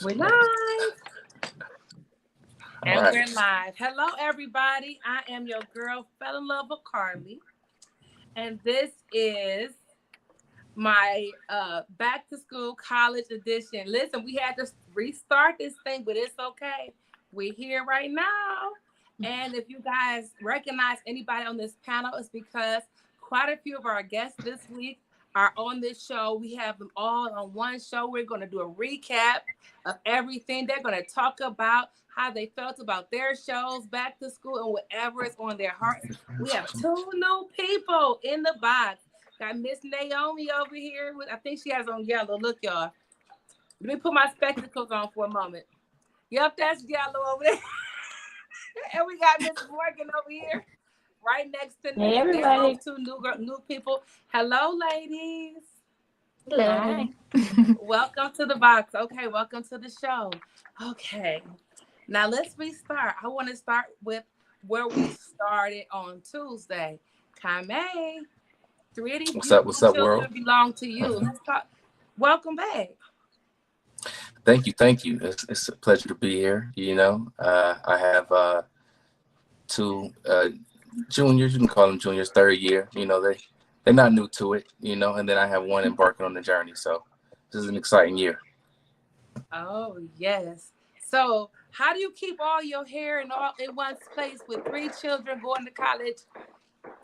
We're live. And right. we're live. Hello, everybody. I am your girl, Fell in Love with Carly. And this is my back to school college edition. Listen, we had to restart this thing, but it's okay. We're here right now. And if you guys recognize anybody on this panel, it's because quite a few of our guests this week are on this show. We have them all on one show. We're going to do a recap of everything. They're going to talk about how they felt about their shows, back to school, and whatever is on their hearts. We have two new people in the box. Got Miss Naomi over here. I think she has on yellow. Look, y'all. Let me put my spectacles on for a moment. Yep, that's yellow over there. And we got Miss Morgan over here, right next to me. Hey, everybody. They're both two new people. Hello, ladies. Hello. Hi. Welcome to the box. Okay, welcome to the show. Okay, now let's restart. I want to start with where we started on Tuesday. Kame, three of these What's up, children world? belong to you. Let's talk. Welcome back. Thank you. It's a pleasure to be here. I have two juniors. You can call them juniors, third year. They're not new to it. And then I have one embarking on the journey. So this is an exciting year. Oh yes. So how do you keep all your hair in one place with three children going to college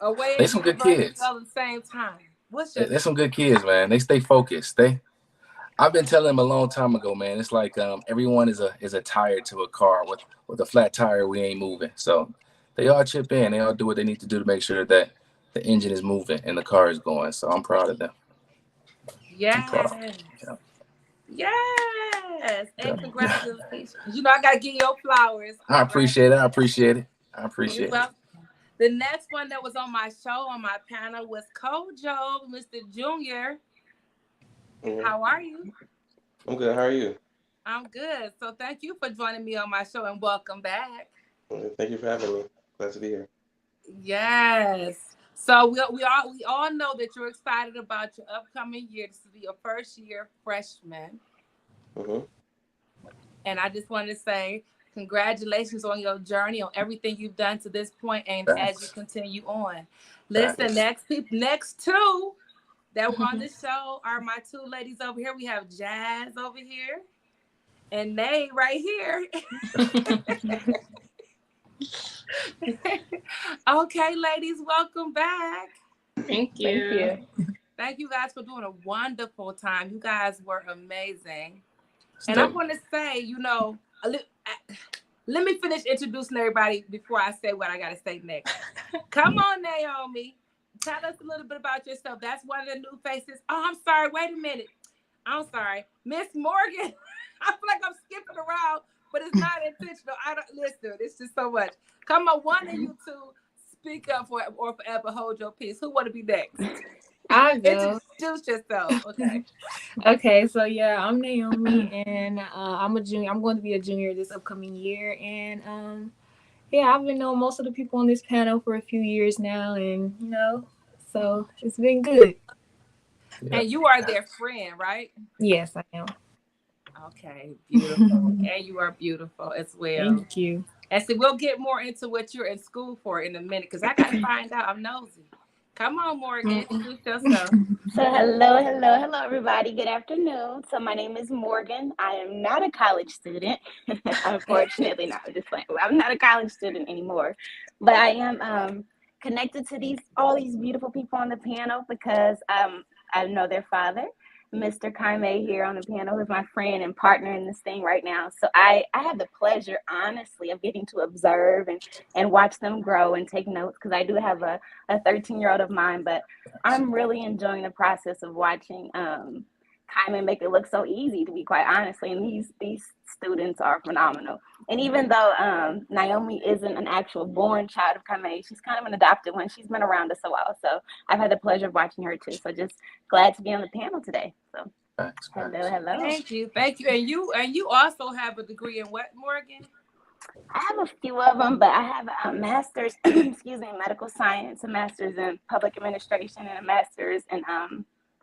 away They some good kids all at the same time? They're some good kids, man. They stay focused. I've been telling them a long time ago, man. It's like everyone is a tire to a car. With a flat tire, we ain't moving. So they all chip in. They all do what they need to do to make sure that the engine is moving and the car is going. So I'm proud of them. Yes. Yes. And congratulations. I gotta give you flowers. I appreciate it. Well, the next one that was on my show, on my panel, was Kojo, Mr. Junior. Mm-hmm. How are you? I'm good. How are you? I'm good. So thank you for joining me on my show and welcome back. Thank you for having me. Glad to be here. Yes. So we all know that you're excited about your upcoming year. This will be your first year freshman. Mm-hmm. And I just wanted to say congratulations on your journey, on everything you've done to this point, and as you continue on. Listen, next two that were on the show are my two ladies over here. We have Jazz over here and Nay right here. Okay, ladies, welcome back. Thank you. Thank you guys for doing a wonderful time. You guys were amazing. And I want to say, let me finish introducing everybody before I say what I got to say next. Come on, Naomi. Tell us a little bit about yourself. That's one of the new faces. Oh, I'm sorry. Wait a minute. I'm sorry. Miss Morgan. I feel like I'm skipping around, but it's not intentional. I don't listen. It's just so much. Come on, one of you two speak up or forever hold your peace. Who want to be next? I go. Introduce yourself. Okay. Okay, so yeah, I'm Naomi, and I'm a junior. I'm going to be a junior this upcoming year, and yeah, I've been knowing most of the people on this panel for a few years now, and so it's been good. Yeah. And you are their friend, right? Yes, I am. Okay, beautiful. And you are beautiful as well. Thank you. And so we'll get more into what you're in school for in a minute, because I got to find out. I'm nosy. Come on, Morgan, introduce yourself. So hello, everybody. Good afternoon. So my name is Morgan. I am not a college student. Unfortunately, not. I'm just playing. I'm not a college student anymore. But I am connected to all these beautiful people on the panel because I know their father, Mr. Kaime, here on the panel, who's my friend and partner in this thing right now. So I have the pleasure, honestly, of getting to observe and watch them grow and take notes, because I do have a 13-year-old of mine, but I'm really enjoying the process of watching Kaime make it look so easy, to be quite honestly. And these students are phenomenal. And even though Naomi isn't an actual born child of Kaime, she's kind of an adopted one. She's been around us a while. So I've had the pleasure of watching her too. So just glad to be on the panel today. So hello. Thank you. And you also have a degree in what, Morgan? I have a few of them, but I have a master's, in medical science, a master's in public administration, and a master's in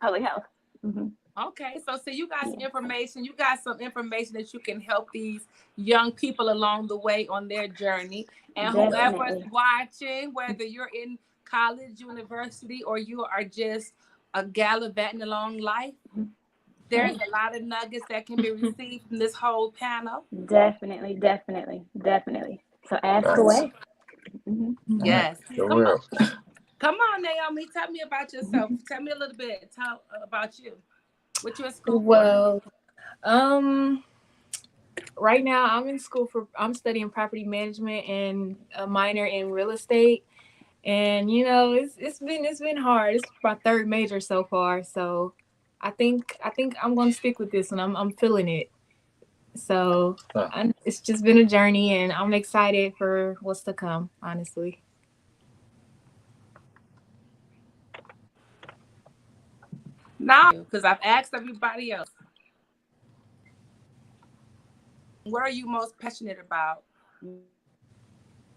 public health. Mm-hmm. Okay, so see, you got some Yeah, information. You got some information that you can help these young people along the way on their journey. And whoever's definitely. watching, whether you're in college, university, or you are just a gallivanting along life, there's Right. a lot of nuggets that can be received from this whole panel. Definitely, definitely, definitely. So ask Facts. away. Hmm. All right. Yes, So come on, real. come on, Naomi. Tell me about yourself. Tell me a little bit. Tell about you. What you in school for? Well, um, right now I'm studying property management and a minor in real estate. And it's been hard. It's my third major so far. So I think I'm gonna stick with this, and I'm feeling it. So Huh. it's just been a journey, and I'm excited for what's to come. Honestly. Now, because I've asked everybody else, what are you most passionate about?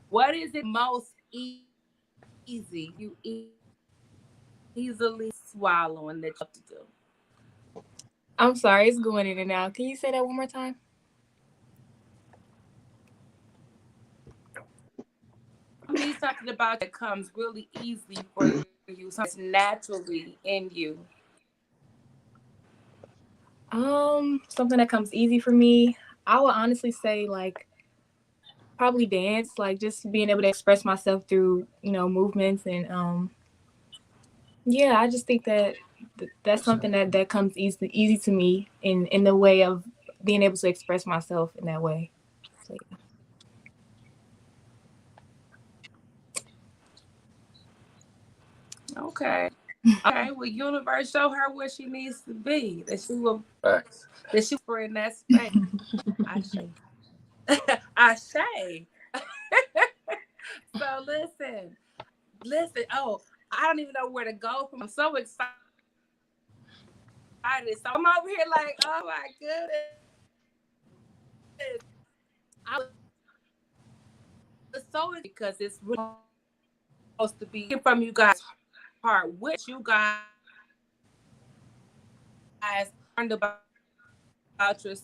What is it most easy you easily swallow and that you have to do? I'm sorry, it's going in and out. Can you say that one more time? Tell me something about that comes really easily for you, something that's naturally in you. Something that comes easy for me. I would honestly say like probably dance, like just being able to express myself through movements and yeah, I just think that that's something that comes easy to me in the way of being able to express myself in that way. So yeah. Okay. Okay. Well, universe, show her where she needs to be. That she will. Facts. That she for in that space. I say. I say. So listen. Oh, I don't even know where to go from. I'm so excited. So I'm over here like, oh my goodness. I was so because it's really supposed to be from you guys' heart, which you guys learned about your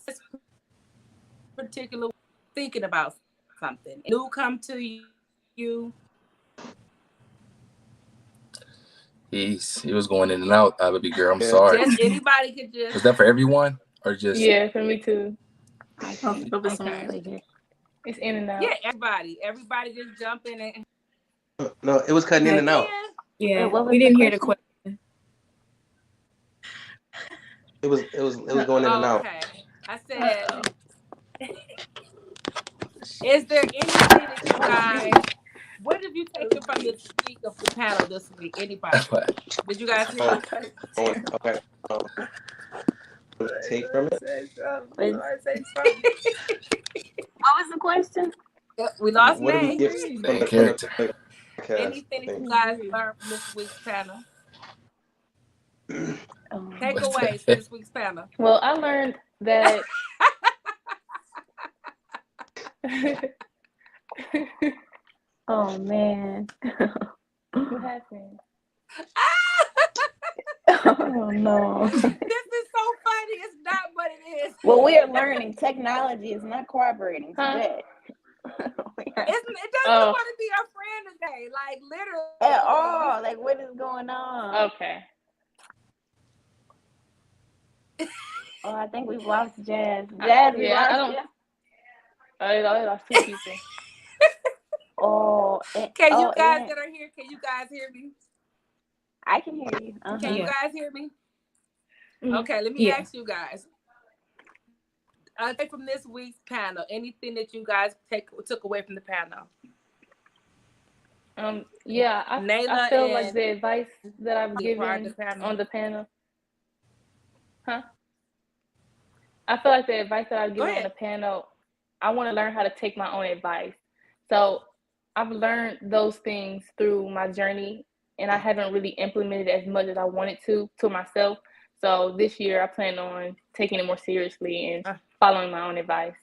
particular thinking about something. New come to you. He was going in and out, baby girl. I'm Yeah. sorry. Just anybody could Was just that for everyone or just? Yeah, for me too. I can okay. really hear. It's in and Yeah, out. everybody just jump in and No, it was cutting in say and out. again. Yeah, What we was the didn't hear the question? question. It was going in and Oh, out. okay. I said, Uh-oh. is there anything that you guys? What have you taken from this week of the panel this week? Anybody? Did you guys hear Oh, me? okay. Take from it. What was the question? We lost What did we Nay. get Main from character. the podcast? Anything that Thing? you guys learned from this week's panel? Um, What's Takeaways from that? this week's panel. Well, I learned that. oh man. What happened? Oh no. This is so funny. It's not what it is. Well, we are learning technology is not cooperating Huh? today. It doesn't Oh, want to be our friend today. Like At literally. all. Like, what is going on? okay. Oh, I think we've lost Jazz. Jazz, we Yeah, I lost don't. you. I lost two people. Oh, Can you oh, guys and that are here? Can you guys hear me? I can hear you. Can you Yeah. guys hear me? Mhm. Okay, let me Yeah. ask you guys. From this week's panel, anything that you guys took away from the panel? Yeah, I Nayla feel like and the advice that I've prior to given panel. on the panel. Huh? I feel like the advice that I've Go given on ahead. the panel, I want to learn how to take my own advice. So I've learned those things through my journey, and I haven't really implemented as much as I wanted to myself. So this year, I plan on taking it more seriously and following my own advice.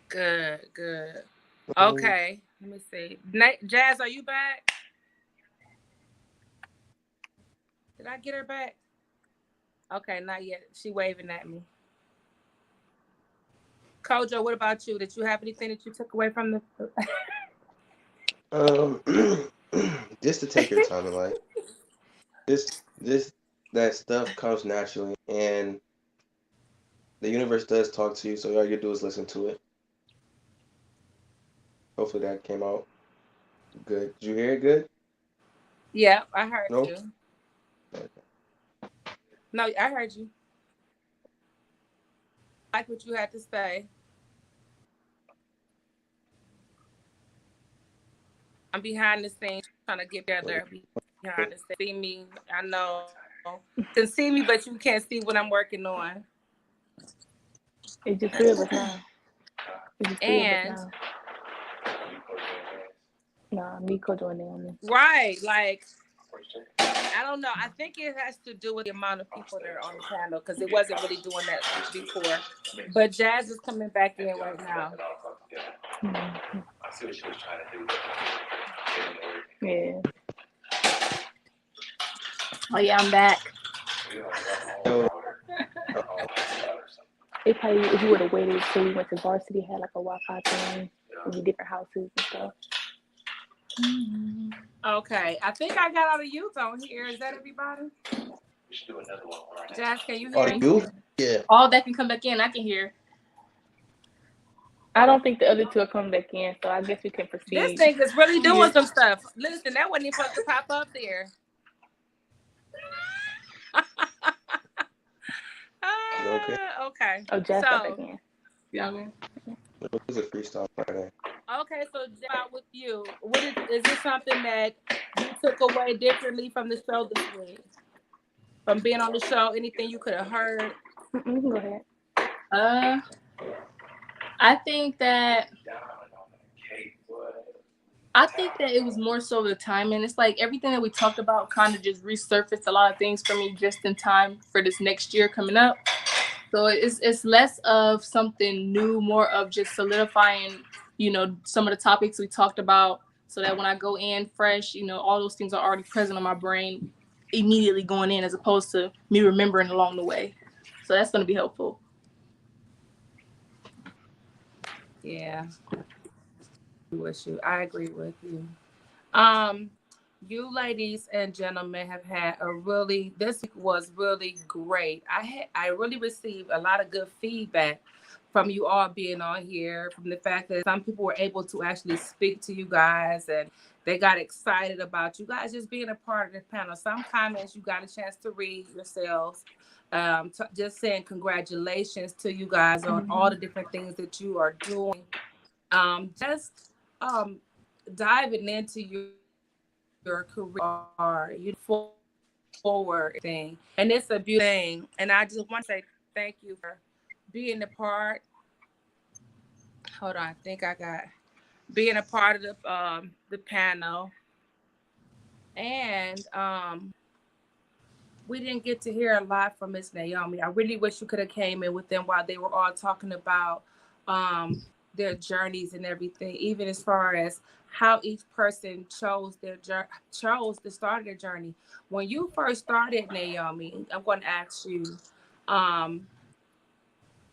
Good. Good. Okay. Let me see. Jazz, are you back? Did I get her back? Okay, not yet. She waving at me. Kojo, what about you? Did you have anything that you took away from the? Um, just to take your time in life. This that stuff comes naturally, and the universe does talk to you. So all you do is listen to it. Hopefully that came out good. Did you hear it good? Yeah, I heard No. you. No, I heard you. I like what you had to say. I'm behind the scenes trying to get together. Behind the scenes, see me. I know. You can see me, but you can't see what I'm working on. It's just three of us now. It's just three of us And now. Nah, Miko doing Naomi. right, like I don't know. I think it has to do with the amount of people that are on the panel because it wasn't really doing that before. But Jazz is coming back in right now. Mm-hmm. Yeah. Oh yeah, I'm back. They probably, if you would have waited till we went to varsity, had like a Wi-Fi thing, in different houses and stuff. Okay, I think I got all the youth on here. Is that everybody? We should do another one. Jazz, can you hear me? You? Yeah. All that can come back in, I can hear. I don't think the other two are coming back in, so I guess we can proceed. This thing is really doing some stuff. Listen, that wasn't even supposed to pop up there. Okay. Okay. Oh, Jazz got back in. Yeah, man. It was a freestyle Friday. Okay, so about with you, what is this something that you took away differently from the show this week? From being on the show, anything you could have heard? You can go ahead. I think that it was more so the timing. It's like everything that we talked about kind of just resurfaced a lot of things for me just in time for this next year coming up. So it's less of something new, more of just solidifying, some of the topics we talked about so that when I go in fresh, all those things are already present on my brain immediately going in as opposed to me remembering along the way. So that's going to be helpful. Yeah. I agree with you. You ladies and gentlemen have had this week was really great. I really received a lot of good feedback from you all being on here, from the fact that some people were able to actually speak to you guys and they got excited about you guys just being a part of the panel. Some comments you got a chance to read yourselves. Just saying congratulations to you guys on all the different things that you are doing. Just diving into your career, forward thing, and it's a beautiful thing. And I just want to say thank you for being a part. Hold on, I think I got being a part of the panel, and we didn't get to hear a lot from Miss Naomi. I really wish you could have came in with them while they were all talking about their journeys and everything, even as far as how each person chose to start their journey. When you first started, Naomi, I'm going to ask you,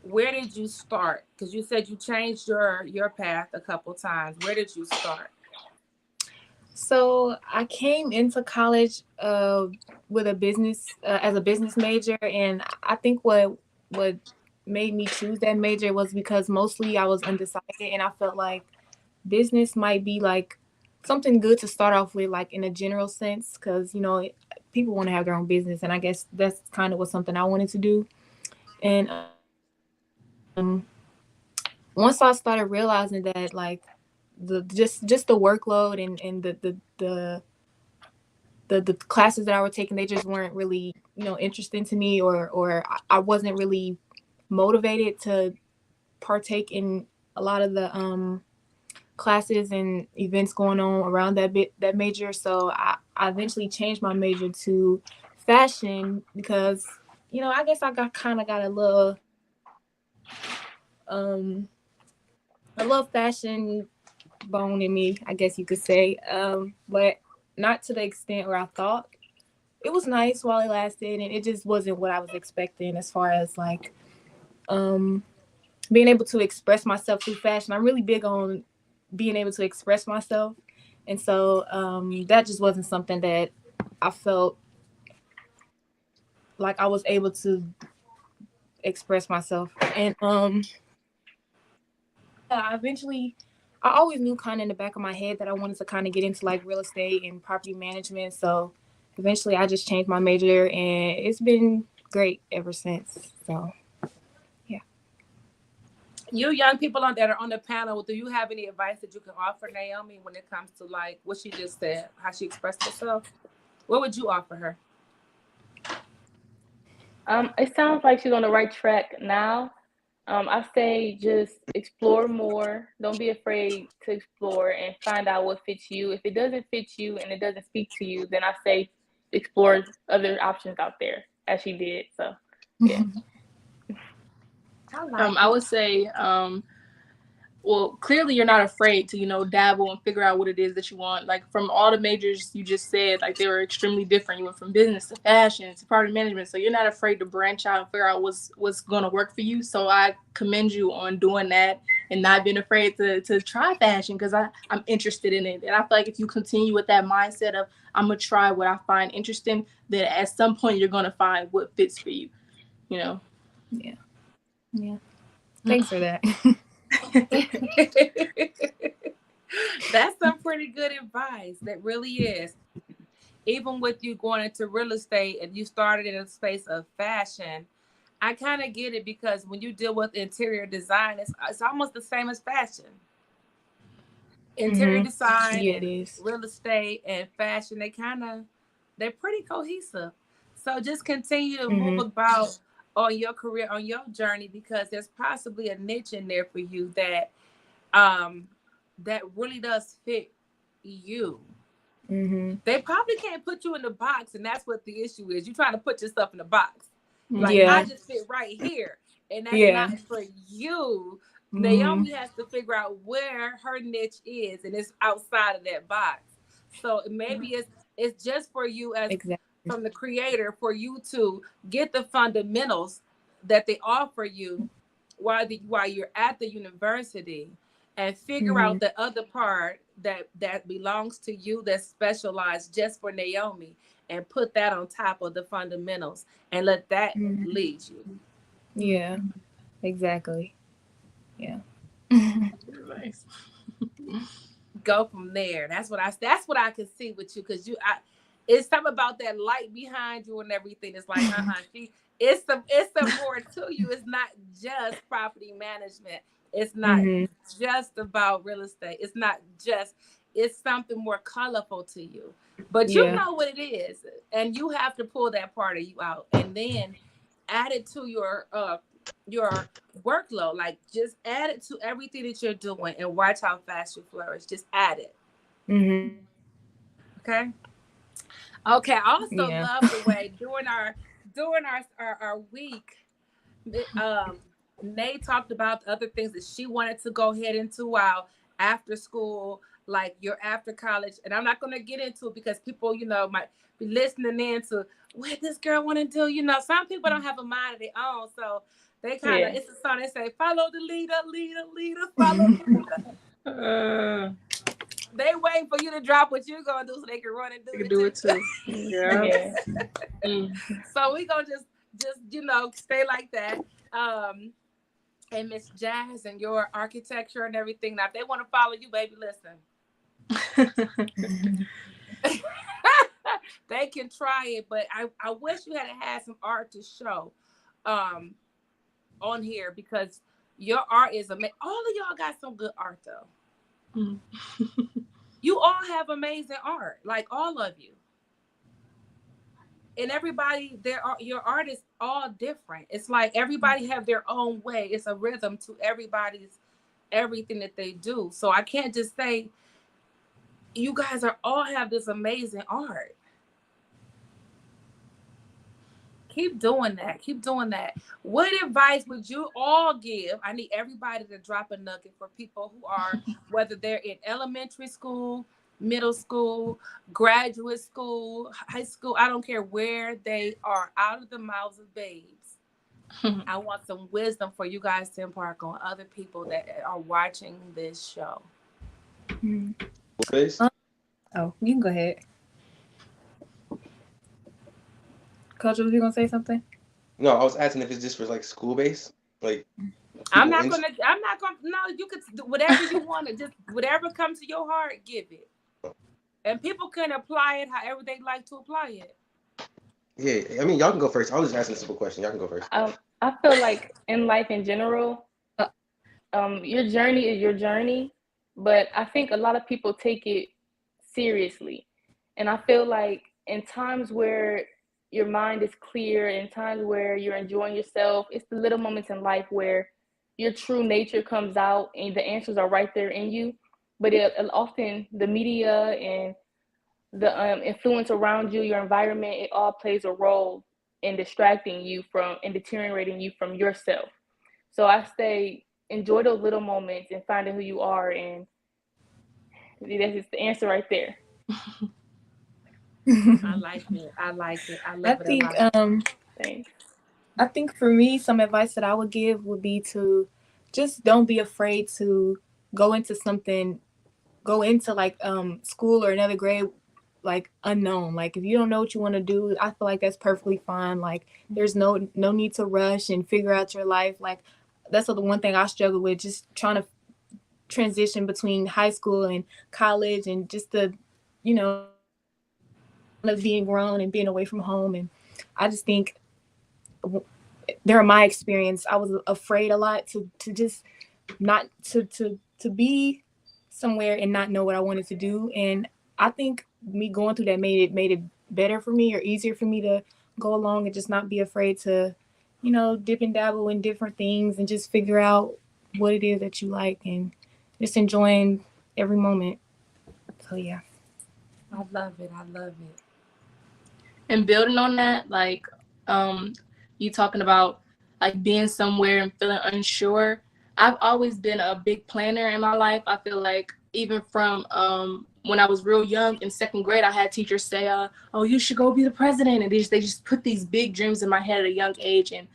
where did you start? Because you said you changed your path a couple times. Where did you start? So I came into college with a business as a business major, and I think what made me choose that major was because mostly I was undecided, and I felt like business might be like something good to start off with, like in a general sense, because people want to have their own business, and I guess that's kind of what something I wanted to do. And once I started realizing that, like, just the workload and the classes that I were taking, they just weren't really interesting to me, or I wasn't really motivated to partake in a lot of the classes and events going on around that major. So I eventually changed my major to fashion because I guess I got a little fashion bone in me, I guess you could say. But not to the extent where I thought. It was nice while it lasted, and it just wasn't what I was expecting as far as like um being able to express myself through fashion. I'm really big on being able to express myself, and so that just wasn't something that I felt like I was able to express myself. And yeah, I always knew kind of in the back of my head that I wanted to kind of get into like real estate and property management. So eventually I just changed my major, and it's been great ever since. So yeah. You young people on that are on the panel, do you have any advice that you can offer Naomi when it comes to like what she just said, how she expressed herself? What would you offer her? It sounds like she's on the right track now. I say just explore more. Don't be afraid to explore and find out what fits you. If it doesn't fit you and it doesn't speak to you, then I say explore other options out there, as she did. So, yeah. I would say, well, clearly you're not afraid to, dabble and figure out what it is that you want. Like from all the majors you just said, like they were extremely different. You went from business to fashion to property management. So you're not afraid to branch out and figure out what's going to work for you. So I commend you on doing that and not being afraid to try fashion, because I'm interested in it. And I feel like if you continue with that mindset of I'm going to try what I find interesting, then at some point you're going to find what fits for you, you know? Yeah. Yeah. Thanks for that. That's some pretty good advice. That really is. Even with you going into real estate and you started in a space of fashion, I kind of get it, because when you deal with interior design, it's almost the same as fashion. Interior design Yeah, it and is. real estate and fashion, they're pretty cohesive. So just continue to move about on your career, on your journey, because there's possibly a niche in there for you um that really does fit you. They probably can't put you in the box, and that's what the issue is. You're trying to put yourself in the box. Like, I Yeah. just fit right here, and that's Yeah. not for you. Naomi has to figure out where her niche is, and it's outside of that box. So maybe it's just for you, as Exactly. from the creator, for you to get the fundamentals that they offer you while you're at the university, and figure out the other part that belongs to you, that's specialized just for Naomi, and put that on top of the fundamentals and let that lead you. Yeah. Exactly. Yeah. Nice. Go from there. That's what I can see with you, because it's something about that light behind you and everything. It's like, it's some more to you. It's not just property management. It's not just about real estate. It's something more colorful to you. But you Yeah. know what it is. And you have to pull that part of you out and then add it to your workload. Like, just add it to everything that you're doing and watch how fast you flourish. Just add it. Okay. Okay. I also Yeah. love the way during our week, um, Nay talked about the other things that she wanted to go ahead into while after school, like your after college. And I'm not going to get into it because people, might be listening in to what this girl want to do. Some people don't have a mind of their own. So they kind of, Yeah. it's a song, they say, follow the leader, leader, leader, follow the leader. They waiting for you to drop what you're going to do so they can run and do You can it do too. it too. Yeah. Yeah. So we going to just stay like that. And Miss Jazz and your architecture and everything. Now, if they want to follow you, baby, listen. They can try it, but I wish you had some art to show on here, because your art is amazing. All of y'all got some good art, though. You all have amazing art, like all of you. And everybody, your art is all different. It's like everybody have their own way. It's a rhythm to everybody's everything that they do. So I can't just say you guys all have this amazing art. Keep doing that. Keep doing that. What advice would you all give? I need everybody to drop a nugget for people who are, whether they're in elementary school, middle school, graduate school, high school, I don't care where they are, out of the mouths of babes. I want some wisdom for you guys to impart on other people that are watching this show. Mhm. Based? Oh, you can go ahead. Coach, was you gonna say something? No, I was asking if it's just for like school based, like people in. I'm not gonna, no, you could do whatever you want to, just whatever comes to your heart, give it. And people can apply it however they like to apply it. Yeah, I mean, y'all can go first. I was just asking a simple question. Y'all can go first. I feel like in life in general, Uh, your journey is your journey, but I think a lot of people take it seriously. And I feel like in times where your mind is clear, in times where you're enjoying yourself, it's the little moments in life where your true nature comes out and the answers are right there in you. But often the media and the influence around you, your environment, it all plays a role in distracting you from and deteriorating you from yourself. So I say enjoy those little moments and finding who you are, and that's just the answer right there. I like it. I like it. I I love it a think lot. Thanks. I think for me, some advice that I would give would be to just don't be afraid to go into something, go into like school or another grade like unknown. Like if you don't know what you want to do, I feel like that's perfectly fine. Like there's no need to rush and figure out your life. Like that's the one thing I struggle with, just trying to transition between high school and college and just the, of being grown and being away from home. And I just think during my experience, I was afraid a lot to just not to be somewhere and not know what I wanted to do. And I think me going through that made it better for me or easier for me to go along and just not be afraid to, dip and dabble in different things and just figure out what it is that you like and just enjoying every moment. So yeah. I love it. I love it. And building on that, like you talking about like being somewhere and feeling unsure. I've always been a big planner in my life. I feel like even from when I was real young in second grade, I had teachers say, "Oh, you should go be the president," and they just put these big dreams in my head at a young age. And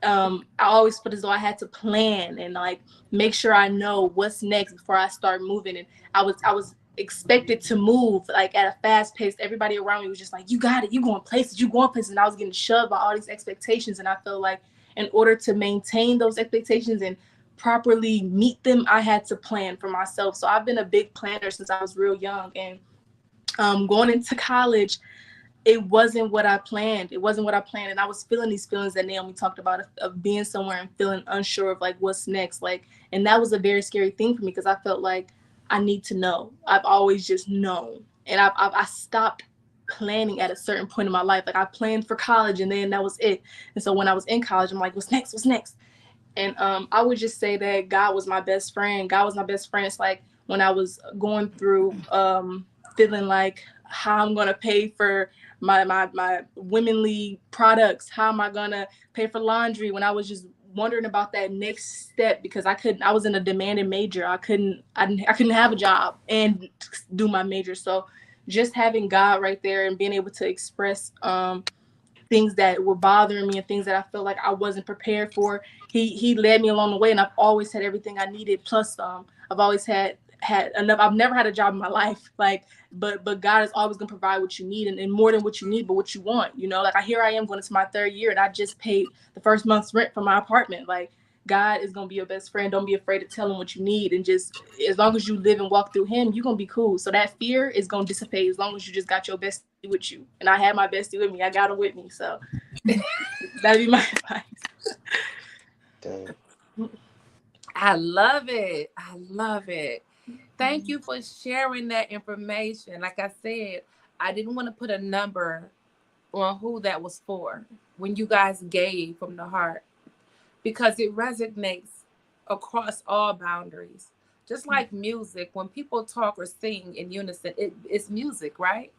I always felt as though I had to plan and like make sure I know what's next before I start moving. And I was expected to move like at a fast pace. Everybody around me was just like, "You got it, you going places, you going places," and I was getting shoved by all these expectations. And I felt like in order to maintain those expectations and properly meet them, I had to plan for myself. So I've been a big planner since I was real young. And going into college, it wasn't what I planned. It wasn't what I planned. And I was feeling these feelings that Naomi talked about of being somewhere and feeling unsure of like what's next. Like, and that was a very scary thing for me because I felt like I need to know. I've always just known. And I stopped planning at a certain point in my life. Like I planned for college and then that was it. And so when I was in college, I'm like, what's next? What's next? And I would just say that God was my best friend. God was my best friend. It's like when I was going through feeling like how I'm gonna pay for my womenly products, how am I gonna pay for laundry, when I was just wondering about that next step because I was in a demanding major. I couldn't have a job and do my major. So just having God right there and being able to express things that were bothering me and things that I felt like I wasn't prepared for. He led me along the way, and I've always had everything I needed plus some. I've always had enough. I've never had a job in my life, like, but God is always gonna provide what you need and more than what you need, but what you want. Like here I am going into my third year, and I just paid the first month's rent for my apartment. Like God is gonna be your best friend. Don't be afraid to tell him what you need, and just as long as you live and walk through him, you're gonna be cool. So that fear is gonna dissipate as long as you just got your bestie with you. And I had my bestie with me. I got him with me. So that'd be my advice. Dang. I love it. I love it. Thank you for sharing that information. Like I said, I didn't want to put a number on who that was for when you guys gave from the heart because it resonates across all boundaries. Just like music, when people talk or sing in unison, it's music, right?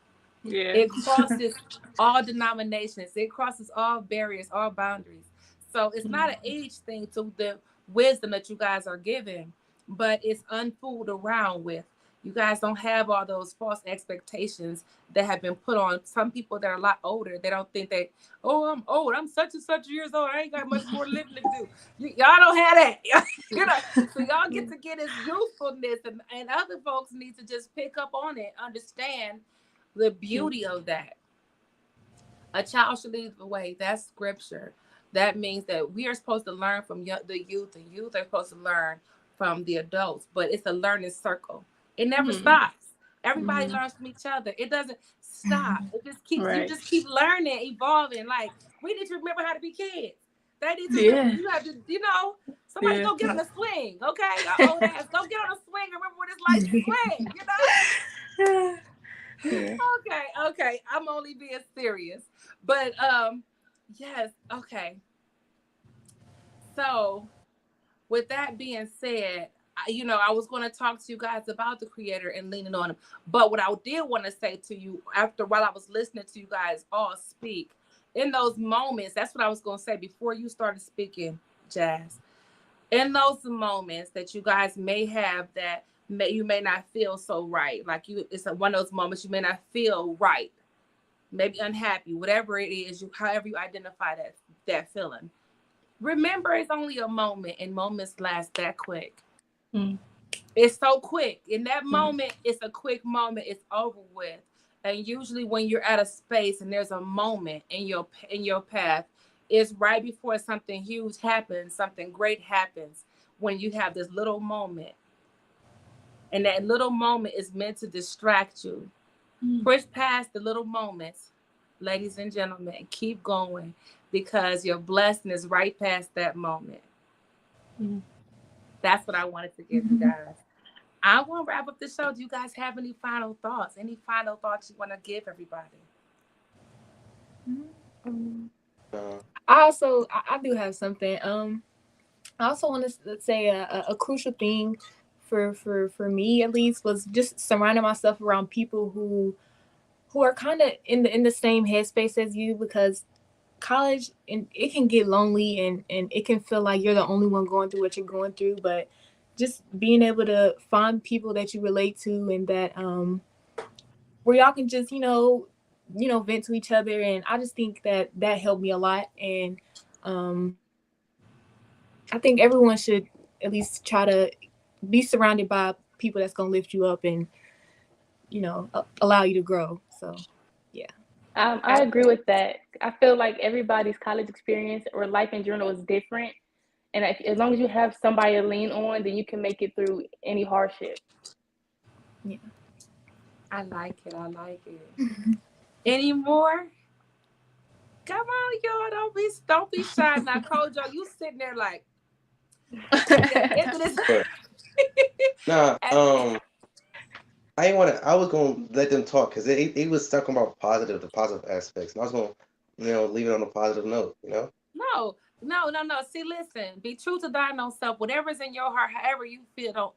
Yeah. It crosses all denominations. It crosses all barriers, all boundaries. So it's not an age thing to the wisdom that you guys are given, but it's unfooled around with. You guys don't have all those false expectations that have been put on some people that are a lot older. They don't think they, oh, I'm old. I'm such and such years old. I ain't got much more living to do. Y'all don't have that. You know, so y'all get to get his youthfulness, and other folks need to just pick up on it, understand the beauty of that. A child should lead the way. That's scripture. That means that we are supposed to learn from the youth, and youth are supposed to learn from the adults. But it's a learning circle. It never stops. Everybody learns from each other. It doesn't stop. It just keeps you just keep learning, evolving. Like, we need to remember how to be kids. They need to remember. You have to, somebody go get on a swing, okay? Your old ass, go get on a swing. Remember what it's like to swing, Yeah. Okay. I'm only being serious. But yes, okay. So with that being said, I was going to talk to you guys about the creator and leaning on him. But what I did want to say to you while I was listening to you guys all speak, in those moments, that's what I was going to say before you started speaking, Jazz. In those moments that you guys may have that you may not feel so right, like it's one of those moments you may not feel right, maybe unhappy, whatever it is, however you identify that feeling. Remember, it's only a moment, and moments last that quick. It's so quick. In that moment, it's a quick moment. It's over with. And usually, when you're at a space and there's a moment in your path, it's right before something huge happens, something great happens. When you have this little moment, and that little moment is meant to distract you. Push past the little moments, ladies and gentlemen. Keep going, because your blessing is right past that moment. That's what I wanted to give you guys. I want to wrap up the show. Do you guys have any final thoughts? Any final thoughts you want to give everybody? I do have something. I also want to say a crucial thing for me, at least, was just surrounding myself around people who are kind of in the same headspace as you, because college, and it can get lonely, and it can feel like you're the only one going through what you're going through. But just being able to find people that you relate to, and that where y'all can just vent to each other, and I just think that helped me a lot. And I think everyone should at least try to be surrounded by people that's gonna lift you up and allow you to grow. So yeah. I agree with that. I feel like everybody's college experience or life in general is different. And as long as you have somebody to lean on, then you can make it through any hardship. Yeah. I like it. Any more? Come on, y'all. Don't be shy now. Kojo, you sitting there like Nah, I was gonna let them talk because they was talking about the positive aspects, and I was gonna, leave it on a positive note, No. See, listen. Be true to thine own self. Whatever's in your heart, however you feel, don't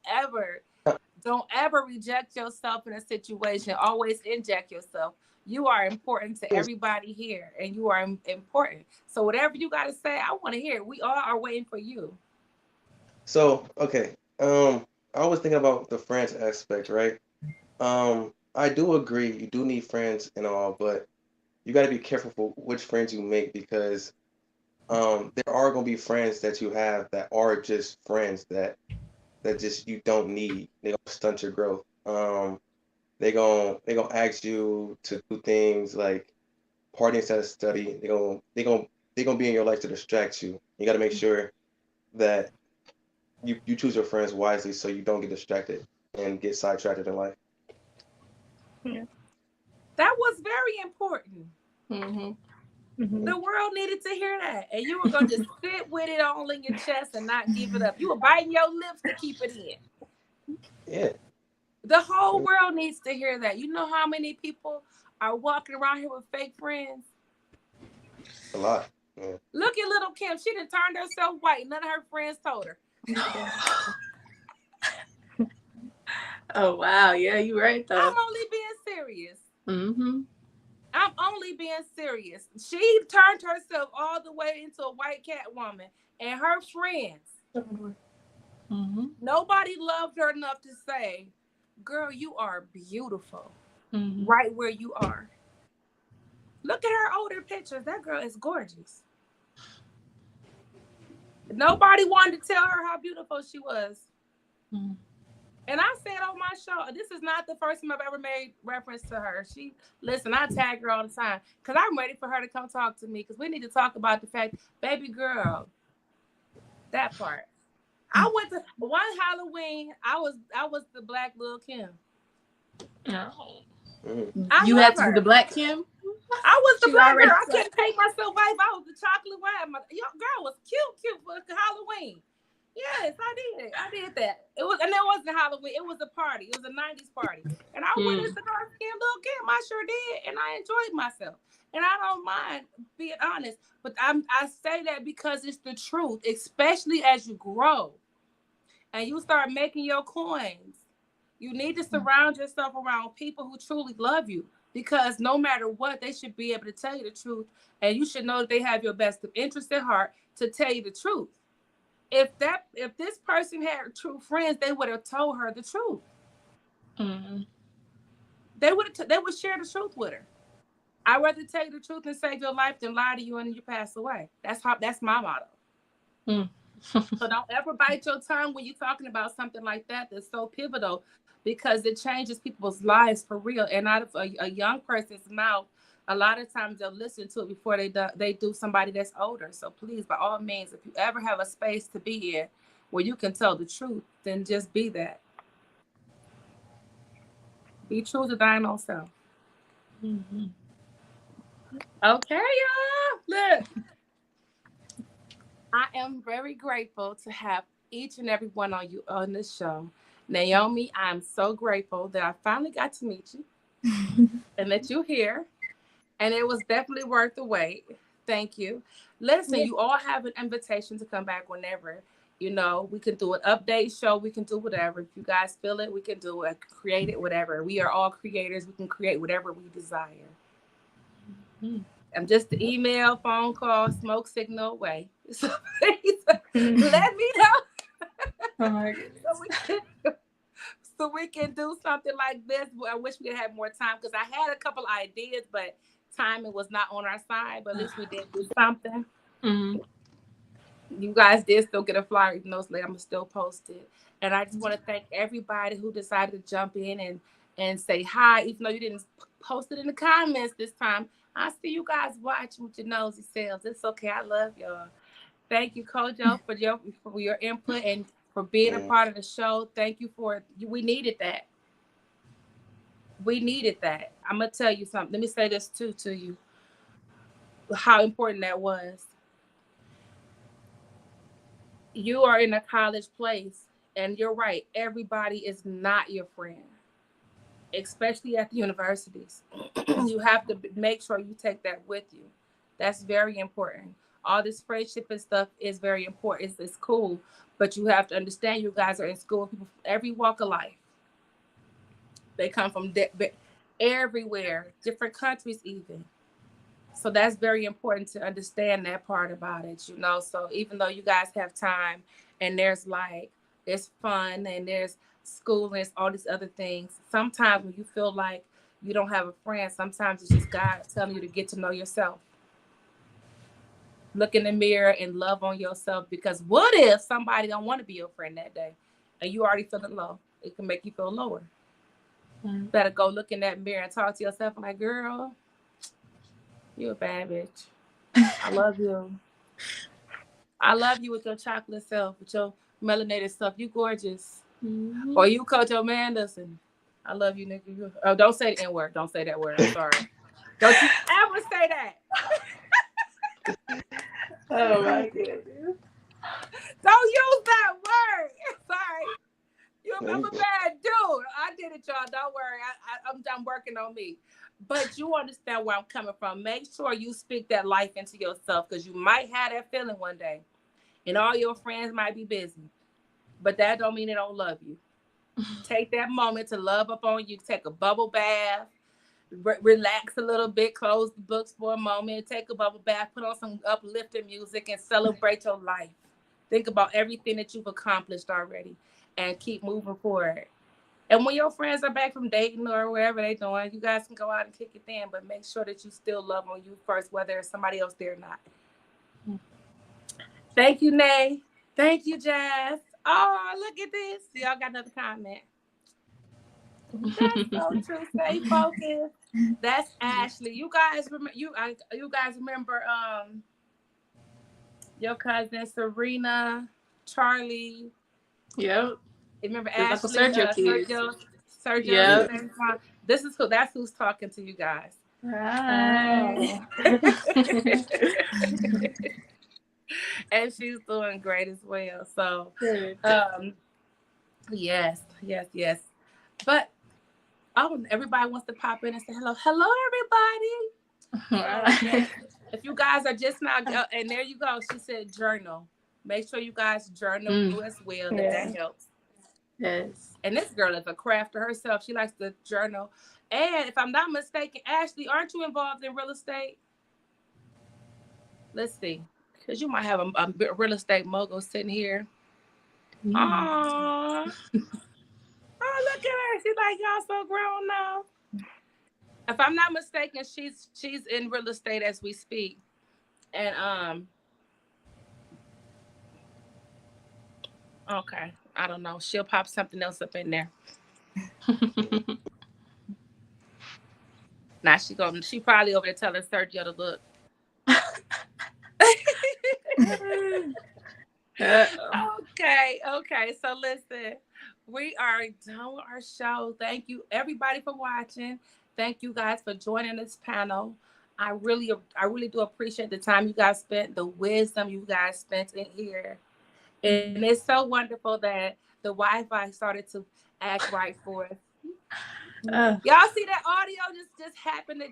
ever reject yourself in a situation. Always inject yourself. You are important to everybody here, and you are important. So whatever you got to say, I want to hear it. We all are waiting for you. So, okay, I was thinking about the friends aspect, right? I do agree, you do need friends and all, but you got to be careful for which friends you make, because there are gonna be friends that you have that are just friends that just you don't need. They gonna stunt your growth. They gonna ask you to do things like party instead of study. They gonna be in your life to distract you. You got to make sure that you choose your friends wisely so you don't get distracted and get sidetracked in life. Yeah. That was very important. The world needed to hear that, and you were gonna just sit with it all in your chest and not give it up. You were biting your lips to keep it in. Yeah. The whole world needs to hear that. You know how many people are walking around here with fake friends? A lot. Yeah. Look at little Kim. She done turned herself white. None of her friends told her. Oh wow, yeah, you're right though. I'm only being serious. Mm-hmm. I'm only being serious. She turned herself all the way into a white cat woman, and her friends, Mm-hmm. nobody loved her enough to say, girl, you are beautiful Mm-hmm. right where you are. Look at her older pictures. That girl is gorgeous. Nobody wanted to tell her how beautiful she was. Mm-hmm. And I said on my show, this is not the first time I've ever made reference to her. Listen, I tag her all the time because I'm ready for her to come talk to me because we need to talk about the fact, baby girl, that part. I went to one Halloween. I was the Black Lil Kim. Oh. Mm. I You love had to be the her. Black Kim. I was the She black girl. already I said. couldn't paint myself white. I was the chocolate white. My your girl was cute for Halloween. Yes, I did. I did that. It was, and it wasn't Halloween. It was a party. It was a '90s party, and I went as Mm. the dark skinned little Kim. I sure did, and I enjoyed myself. And I don't mind being honest, but I say that because it's the truth, especially as you grow and you start making your coins. You need to surround yourself around people who truly love you because no matter what, they should be able to tell you the truth. And you should know that they have your best interest at heart to tell you the truth. If this person had true friends, they would have told her the truth. Mm. They would share the truth with her. I'd rather tell you the truth and save your life than lie to you and you pass away. That's my motto. Mm. So don't ever bite your tongue when you're talking about something like that that's so pivotal because it changes people's lives for real. And out of a young person's mouth, a lot of times they'll listen to it before they do somebody that's older. So please, by all means, if you ever have a space to be in where you can tell the truth, then just be that. Be true to thine own self. Mm-hmm. Okay, y'all. Look, I am very grateful to have each and every one on you on this show. Naomi, I'm so grateful that I finally got to meet you and that you're here. And it was definitely worth the wait. Thank you. Listen, Yeah. you all have an invitation to come back whenever. You know, we can do an update show. We can do whatever. If you guys feel it, we can do it, create it, whatever. We are all creators. We can create whatever we desire. Mm. I'm just the email, phone call, smoke signal away. So please let me know Oh my so goodness. we can so we can do something like this. I wish we had more time because I had a couple ideas, but timing was not on our side. But at least we did do something. Mm-hmm. You guys did still get a flyer, even though it's late. I'm still post it. And I just want to thank everybody who decided to jump in and say hi, even though you didn't post it in the comments this time. I see you guys watching with your nosy selves. It's okay. I love y'all. Thank you, Kojo, for your input and for being a Mm. part of the show. Thank you for we needed that. We needed that. I'm gonna tell you something. Let me say this too to you. How important that was. You are in a college place, and you're right. Everybody is not your friend, especially at the universities. You have to make sure you take that with you. That's very important. All this friendship and stuff is very important. It's cool, but you have to understand you guys are in school. People from every walk of life. They come from everywhere, different countries even. So that's very important to understand that part about it, you know. So even though you guys have time and there's like it's fun and there's school and there's all these other things, sometimes when you feel like you don't have a friend, sometimes it's just God telling you to get to know yourself. Look in the mirror and love on yourself because what if somebody don't want to be your friend that day and you already feeling low? It can make you feel lower. Mm-hmm. Better go look in that mirror and talk to yourself like, girl, you a bad bitch. I love you. I love you with your chocolate self, with your melanated stuff. You gorgeous. Mm-hmm. Or you Coach Manderson. I love you, nigga. Oh, don't say the N word. Don't say that word. I'm sorry. Don't you ever say that. Oh my goodness. Don't use that word. Sorry. No, I'm you a good. bad dude. I did it, y'all. Don't worry. I'm working on me. But you understand where I'm coming from. Make sure you speak that life into yourself because you might have that feeling one day. And all your friends might be busy. But that don't mean they don't love you. Take that moment to love up on you. Take a bubble bath. relax a little bit, close the books for a moment, take a bubble bath, put on some uplifting music, and celebrate your life. Think about everything that you've accomplished already and keep moving forward. And when your friends are back from dating or wherever they're doing, you guys can go out and kick it then, but make sure that you still love on you first, whether it's somebody else there or not. Thank you, Nay. Thank you, Jazz. Oh, look at this. Y'all got another comment. That's so true. Stay focused. That's Ashley. You guys remember you guys remember your cousin Serena, Charlie. Yep. Remember It's like a Ashley, Sergio kids. Sergio. Yep. This is who. That's who's talking to you guys. Right. And she's doing great as well. So, Good. yes. But everybody wants to pop in and say hello. Hello, everybody. Yes. If you guys are just now, and there you go. She said journal. Make sure you guys journal as well. That helps. Yes. And this girl is a crafter herself. She likes to journal. And if I'm not mistaken, Ashley, aren't you involved in real estate? Let's see. Because you might have a real estate mogul sitting here. Aww. Oh, look at her. She's like, y'all so grown now. If I'm not mistaken, she's in real estate as we speak. And okay. I don't know. She'll pop something else up in there. Now she probably over there telling Sergio to look. Okay. So listen, we are done with our show. Thank you everybody for watching. Thank you guys for joining this panel. I really do appreciate the time you guys spent, the wisdom you guys spent in here. And it's so wonderful that the Wi-Fi started to act right for us. Y'all see that audio just happened to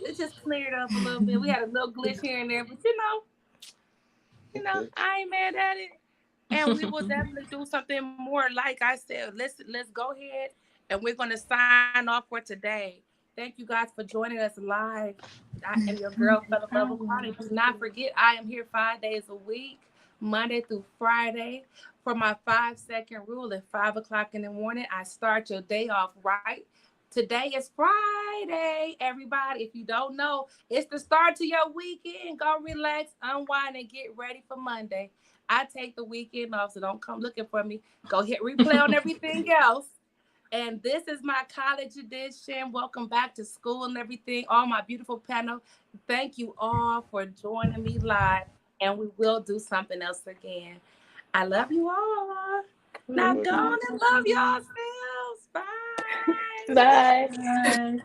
it just cleared up a little bit. We had a little glitch here and there, but I ain't mad at it. And we will definitely do something more. Like I said, let's go ahead and we're gonna sign off for today. Thank you guys for joining us live. I am your girl, Fella Level Party. Do not forget, I am here 5 days a week, Monday through Friday, for my 5-second rule at 5:00 in the morning. I start your day off right. Today is Friday, everybody. If you don't know, it's the start to your weekend. Go relax, unwind, and get ready for Monday. I take the weekend off, so don't come looking for me. Go hit replay on everything else. And this is my college edition. Welcome back to school and everything. All my beautiful panel. Thank you all for joining me live. And we will do something else again. I love you all. Now go on and love yourselves. Bye. Bye. Bye.